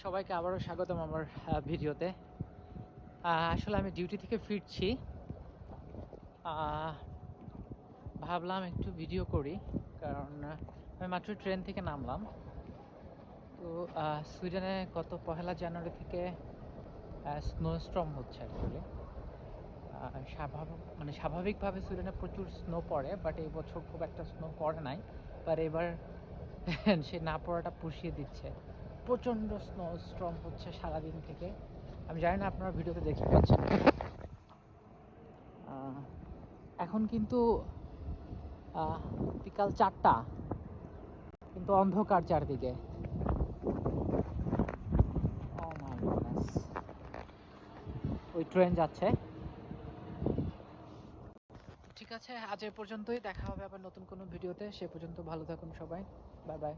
সবাইকে আবারও স্বাগতম আমার ভিডিওতে। আসলে আমি ডিউটি থেকে ফিরছি, ভাবলাম একটু ভিডিও করি, কারণ আমি মাত্র ট্রেন থেকে নামলাম। তো সুইডেনে গত 1 জানুয়ারি থেকে স্নোস্টর্ম হচ্ছে অ্যাকচুয়ালি। স্বাভাবিকভাবে সুইডেনে প্রচুর স্নো পড়ে, বাট এই বছর খুব একটা স্নো পড়ে নাই। বাট এবার সে না পড়াটা পুষিয়ে দিচ্ছে। প্রচণ্ড স্নোস্টর্ম হচ্ছে সারাদিন থেকে। আমি জানি না আপনারা ভিডিওতে দেখতে পাচ্ছেন। এখন কিন্তু বিকাল 4টা, কিন্তু অন্ধকার চারদিকে। ও মাই গডনেস, ওই ট্রেন যাচ্ছে। ঠিক আছে, আজ এ পর্যন্তই। দেখা হবে আবার নতুন কোনো ভিডিওতে। সে পর্যন্ত ভালো থাকুন সবাই। Bye bye.